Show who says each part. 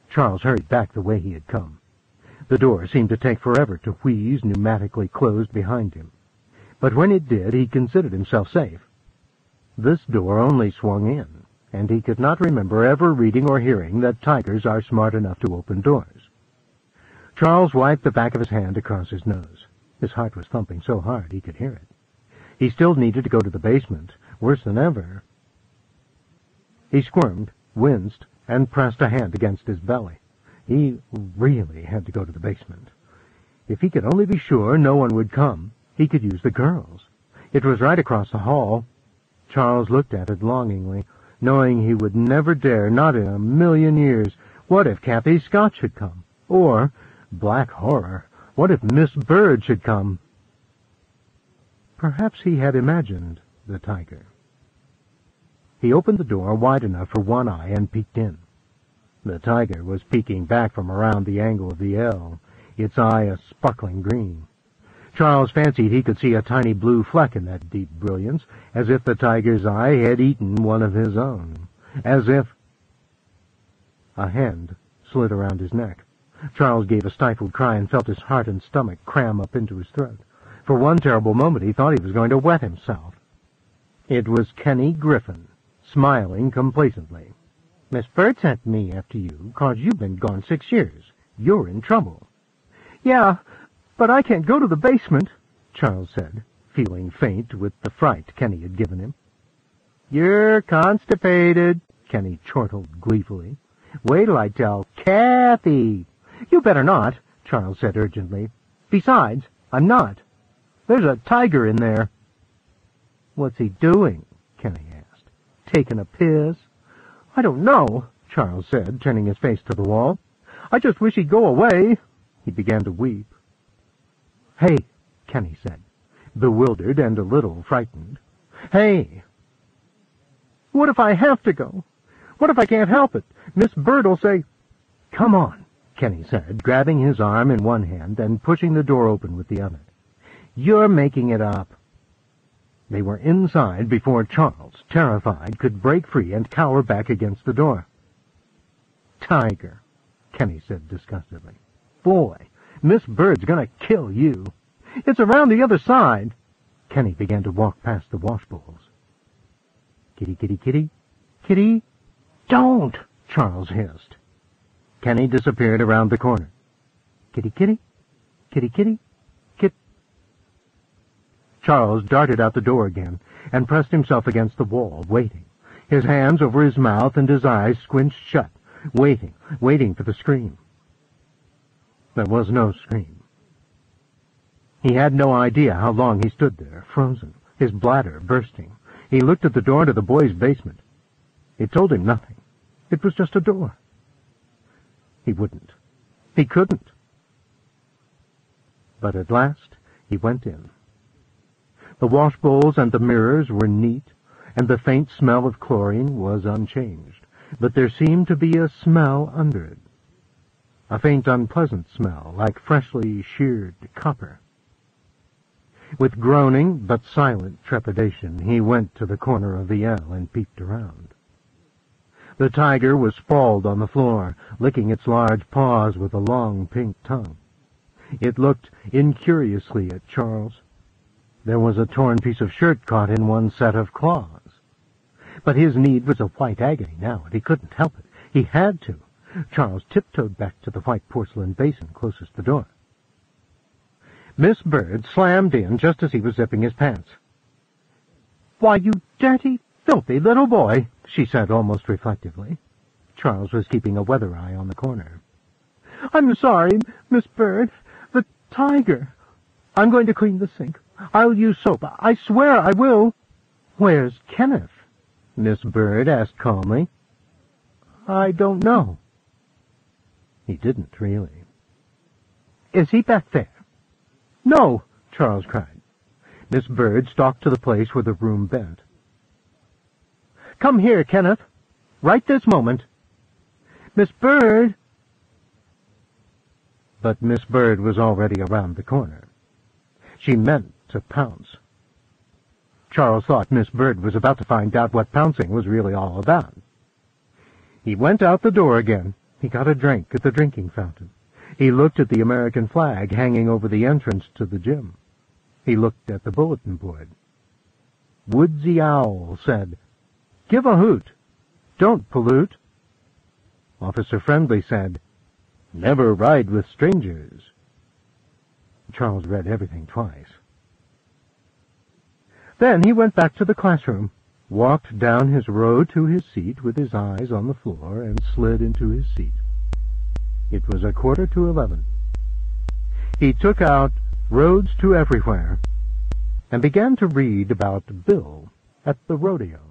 Speaker 1: Charles hurried back the way he had come. The door seemed to take forever to wheeze pneumatically closed behind him. But when it did, he considered himself safe. This door only swung in, and he could not remember ever reading or hearing that tigers are smart enough to open doors. Charles wiped the back of his hand across his nose. His heart was thumping so hard he could hear it. He still needed to go to the basement, worse than ever. He squirmed, winced, and pressed a hand against his belly. He really had to go to the basement. If he could only be sure no one would come, he could use the girls. It was right across the hall. Charles looked at it longingly, knowing he would never dare, not in a million years. What if Kathy Scott should come? Or, black horror, what if Miss Bird should come? Perhaps he had imagined the tiger. He opened the door wide enough for one eye and peeked in. The tiger was peeking back from around the angle of the L, its eye a sparkling green. Charles fancied he could see a tiny blue fleck in that deep brilliance, as if the tiger's eye had eaten one of his own. As if... A hand slid around his neck. Charles gave a stifled cry and felt his heart and stomach cram up into his throat. For one terrible moment he thought he was going to wet himself. It was Kenny Griffin, smiling complacently. "Miss Bird sent me after you, 'cause you've been gone 6 years. You're in trouble." "Yeah, but I can't go to the basement," Charles said, feeling faint with the fright Kenny had given him. "You're constipated," Kenny chortled gleefully. "Wait till I tell Kathy." "You better not," Charles said urgently. "Besides, I'm not. There's a tiger in there." "What's he doing?" Kenny asked. "Taking a piss?" "I don't know," Charles said, turning his face to the wall. "I just wish he'd go away." He began to weep. "Hey," Kenny said, bewildered and a little frightened. "Hey." "What if I have to go? What if I can't help it? Miss Bird'll say—" "Come on," Kenny said, grabbing his arm in one hand and pushing the door open with the other. "You're making it up." They were inside before Charles, terrified, could break free and cower back against the door. "Tiger," Kenny said disgustedly. "Boy, Miss Bird's gonna kill you." "It's around the other side." Kenny began to walk past the wash bowls. "Kitty, kitty, kitty, kitty." "Don't!" Charles hissed. Kenny disappeared around the corner. "Kitty, kitty, kitty, kitty, kit." Charles darted out the door again and pressed himself against the wall, waiting, his hands over his mouth and his eyes squinched shut, waiting for the scream. There was no scream. He had no idea how long he stood there, frozen, his bladder bursting. He looked at the door to the boys' basement. It told him nothing. It was just a door. He wouldn't. He couldn't. But at last he went in. The wash bowls and the mirrors were neat, and the faint smell of chlorine was unchanged, but there seemed to be a smell under it. A faint, unpleasant smell, like freshly sheared copper. With groaning but silent trepidation, he went to the corner of the L and peeped around. The tiger was sprawled on the floor, licking its large paws with a long pink tongue. It looked incuriously at Charles. There was a torn piece of shirt caught in one set of claws. But his need was a white agony now, and he couldn't help it. He had to. Charles tiptoed back to the white porcelain basin closest the door. Miss Bird slammed in just as he was zipping his pants. "Why, you dirty, filthy little boy," she said almost reflectively. Charles was keeping a weather eye on the corner. "I'm sorry, Miss Bird. The tiger. I'm going to clean the sink. I'll use soap. I swear I will." "Where's Kenneth?" Miss Bird asked calmly. "I don't know." He didn't really. "Is he back there?" "No," Charles cried. Miss Bird stalked to the place where the room bent. "Come here, Kenneth. Right this moment." "Miss Bird." But Miss Bird was already around the corner. She meant to pounce. Charles thought Miss Bird was about to find out what pouncing was really all about. He went out the door again, He got a drink at the drinking fountain. He looked at the American flag hanging over the entrance to the gym. He looked at the bulletin board. Woodsy Owl said, "Give a hoot. Don't pollute." Officer Friendly said, "Never ride with strangers." Charles read everything twice. Then he went back to the classroom, walked down his row to his seat with his eyes on the floor, and slid into his seat. It was 11:15. He took out Roads to Everywhere and began to read about Bill at the rodeo.